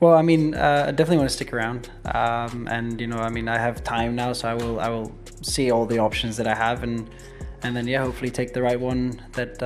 Well, I mean, I definitely want to stick around, and I mean, I have time now, so I will see all the options that I have, and then hopefully take the right one that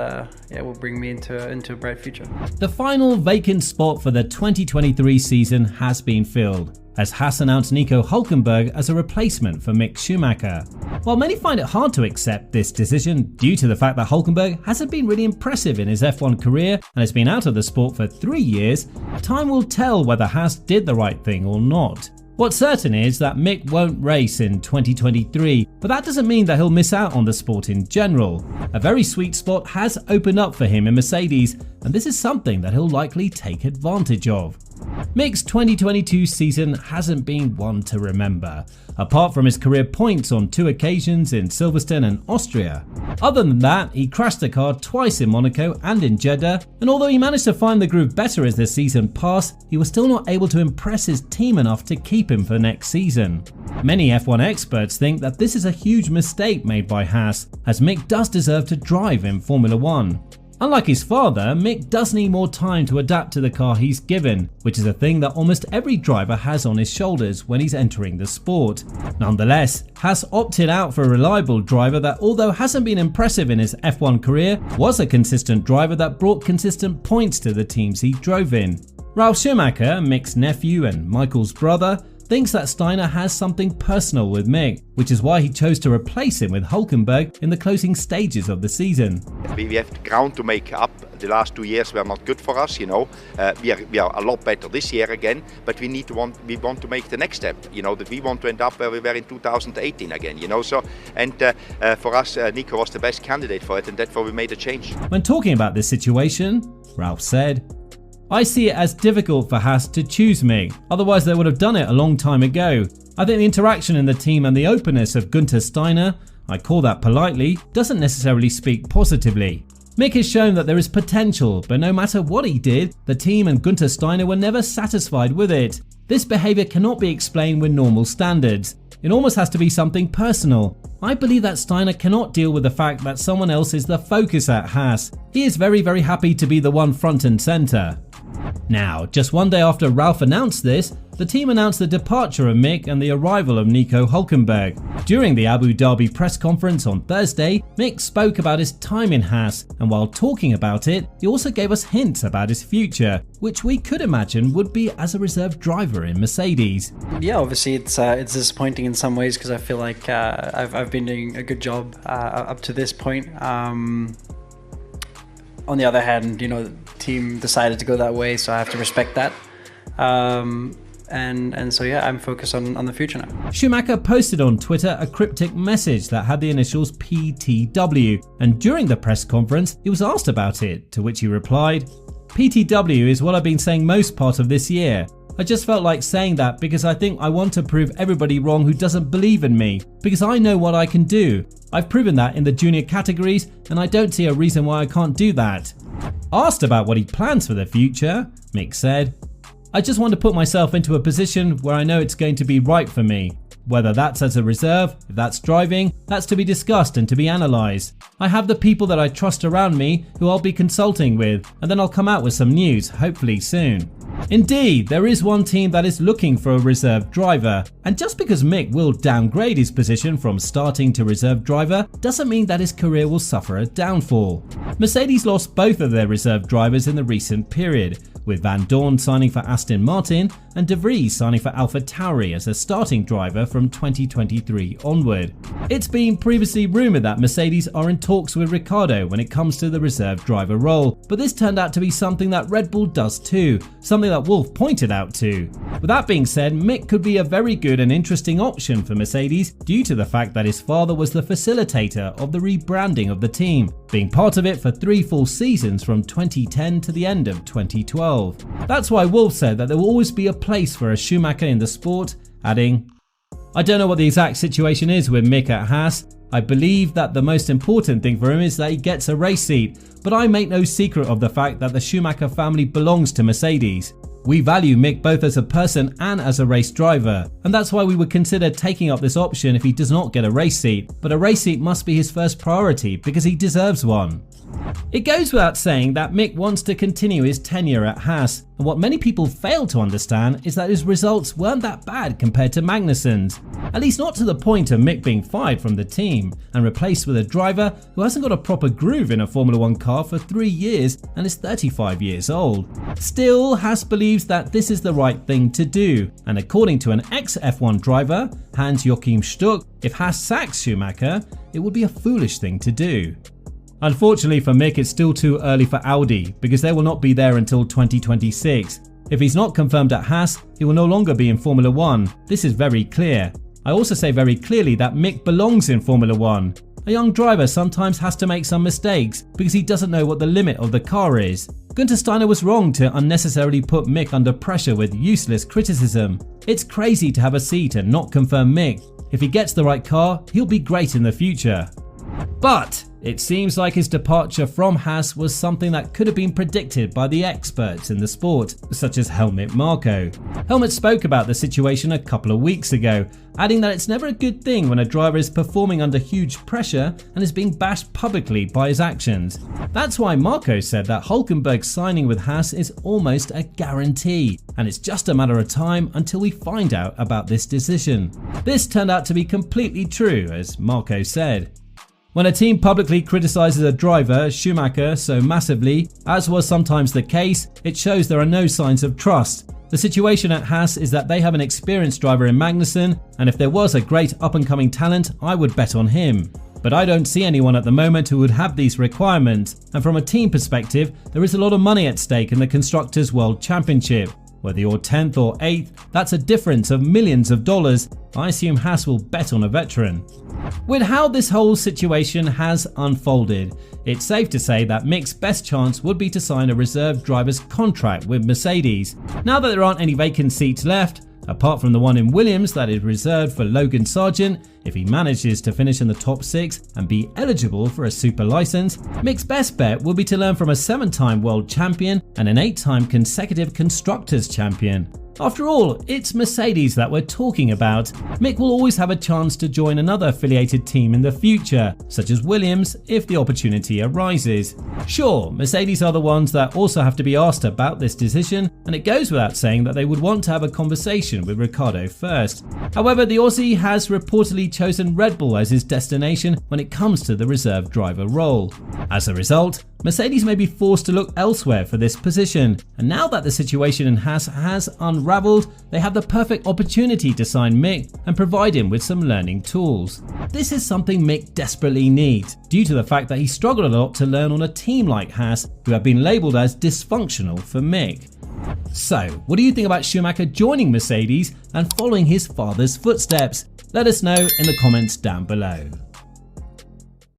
will bring me into a bright future. The final vacant spot for the 2023 season has been filled, as Haas announced Nico Hülkenberg as a replacement for Mick Schumacher. While many find it hard to accept this decision due to the fact that Hülkenberg hasn't been really impressive in his F1 career and has been out of the sport for 3 years, time will tell whether Haas did the right thing or not. What's certain is that Mick won't race in 2023, but that doesn't mean that he'll miss out on the sport in general. A very sweet spot has opened up for him in Mercedes, and this is something that he'll likely take advantage of. Mick's 2022 season hasn't been one to remember, apart from his career points on 2 occasions in Silverstone and Austria. Other than that, he crashed the car twice in Monaco and in Jeddah, and although he managed to find the groove better as the season passed, he was still not able to impress his team enough to keep him for next season. Many F1 experts think that this is a huge mistake made by Haas, as Mick does deserve to drive in Formula 1. Unlike his father, Mick does need more time to adapt to the car he's given, which is a thing that almost every driver has on his shoulders when he's entering the sport. Nonetheless, Haas opted out for a reliable driver that, although hasn't been impressive in his F1 career, was a consistent driver that brought consistent points to the teams he drove in. Ralf Schumacher, Mick's nephew and Michael's brother, thinks that Steiner has something personal with Mick, which is why he chose to replace him with Hülkenberg in the closing stages of the season. We have ground to make up. The last 2 years were not good for us, We are a lot better this year again, but we want to make the next step, that we want to end up where we were in 2018 again, So, and for us, Nico was the best candidate for it, and that's why we made a change. When talking about this situation, Ralf said, "I see it as difficult for Haas to choose Mick, otherwise they would have done it a long time ago. I think the interaction in the team and the openness of Günther Steiner, I call that politely, doesn't necessarily speak positively. Mick has shown that there is potential, but no matter what he did, the team and Günther Steiner were never satisfied with it. This behaviour cannot be explained with normal standards. It almost has to be something personal. I believe that Steiner cannot deal with the fact that someone else is the focus at Haas. He is very, very happy to be the one front and centre." Now, just one day after Ralf announced this, the team announced the departure of Mick and the arrival of Nico Hülkenberg. During the Abu Dhabi press conference on Thursday, Mick spoke about his time in Haas, and while talking about it, he also gave us hints about his future, which we could imagine would be as a reserve driver in Mercedes. Yeah, obviously it's disappointing in some ways because I feel like I've been doing a good job up to this point. On the other hand, the team decided to go that way, so I have to respect that. And so I'm focused on the future now. Schumacher posted on Twitter a cryptic message that had the initials PTW, and during the press conference he was asked about it, to which he replied, "PTW is what I've been saying most part of this year. I just felt like saying that because I think I want to prove everybody wrong who doesn't believe in me, because I know what I can do. I've proven that in the junior categories, and I don't see a reason why I can't do that." Asked about what he plans for the future, Mick said, "I just want to put myself into a position where I know it's going to be right for me. Whether that's as a reserve, if that's driving, that's to be discussed and to be analysed. I have the people that I trust around me who I'll be consulting with, and then I'll come out with some news, hopefully soon." Indeed, there is one team that is looking for a reserve driver, and just because Mick will downgrade his position from starting to reserve driver doesn't mean that his career will suffer a downfall. Mercedes lost both of their reserve drivers in the recent period, with Van Dorn signing for Aston Martin and De Vries signing for AlphaTauri as a starting driver from 2023 onward. It's been previously rumoured that Mercedes are in talks with Ricciardo when it comes to the reserve driver role, but this turned out to be something that Red Bull does too, something that Wolff pointed out too. With that being said, Mick could be a very good and interesting option for Mercedes due to the fact that his father was the facilitator of the rebranding of the team, being part of it for 3 full seasons from 2010 to the end of 2012. That's why Wolff said that there will always be a place for a Schumacher in the sport, adding, "I don't know what the exact situation is with Mick at Haas. I believe that the most important thing for him is that he gets a race seat, but I make no secret of the fact that the Schumacher family belongs to Mercedes. We value Mick both as a person and as a race driver, and that's why we would consider taking up this option if he does not get a race seat, but a race seat must be his first priority because he deserves one." It goes without saying that Mick wants to continue his tenure at Haas, and what many people fail to understand is that his results weren't that bad compared to Magnussen's. At least not to the point of Mick being fired from the team and replaced with a driver who hasn't got a proper groove in a Formula 1 car for 3 years and is 35 years old. Still, Haas believes that this is the right thing to do, and according to an ex-F1 driver, Hans-Joachim Stuck, if Haas sacks Schumacher, it would be a foolish thing to do. Unfortunately for Mick, it's still too early for Audi because they will not be there until 2026. If he's not confirmed at Haas, he will no longer be in Formula 1. This is very clear. I also say very clearly that Mick belongs in Formula 1. A young driver sometimes has to make some mistakes because he doesn't know what the limit of the car is. Günther Steiner was wrong to unnecessarily put Mick under pressure with useless criticism. It's crazy to have a seat and not confirm Mick. If he gets the right car, he'll be great in the future. But it seems like his departure from Haas was something that could have been predicted by the experts in the sport, such as Helmut Marko. Helmut spoke about the situation a couple of weeks ago, adding that it's never a good thing when a driver is performing under huge pressure and is being bashed publicly by his actions. That's why Marko said that Hülkenberg's signing with Haas is almost a guarantee, and it's just a matter of time until we find out about this decision. This turned out to be completely true, as Marko said. When a team publicly criticises a driver, Schumacher, so massively, as was sometimes the case, it shows there are no signs of trust. The situation at Haas is that they have an experienced driver in Magnussen, and if there was a great up-and-coming talent, I would bet on him. But I don't see anyone at the moment who would have these requirements, and from a team perspective, there is a lot of money at stake in the Constructors' World Championship. Whether you're 10th or 8th, that's a difference of millions of dollars. I assume Haas will bet on a veteran. With how this whole situation has unfolded, it's safe to say that Mick's best chance would be to sign a reserve driver's contract with Mercedes. Now that there aren't any vacant seats left, apart from the one in Williams that is reserved for Logan Sargent, if he manages to finish in the top 6 and be eligible for a super license, Mick's best bet will be to learn from a 7-time world champion and an 8-time consecutive constructors champion. After all, it's Mercedes that we're talking about. Mick will always have a chance to join another affiliated team in the future, such as Williams, if the opportunity arises. Sure, Mercedes are the ones that also have to be asked about this decision, and it goes without saying that they would want to have a conversation with Ricciardo first. However, the Aussie has reportedly chosen Red Bull as his destination when it comes to the reserve driver role. As a result, Mercedes may be forced to look elsewhere for this position, and now that the situation in Haas has unraveled, they have the perfect opportunity to sign Mick and provide him with some learning tools. This is something Mick desperately needs, due to the fact that he struggled a lot to learn on a team like Haas, who have been labelled as dysfunctional for Mick. So, what do you think about Schumacher joining Mercedes and following his father's footsteps? Let us know in the comments down below.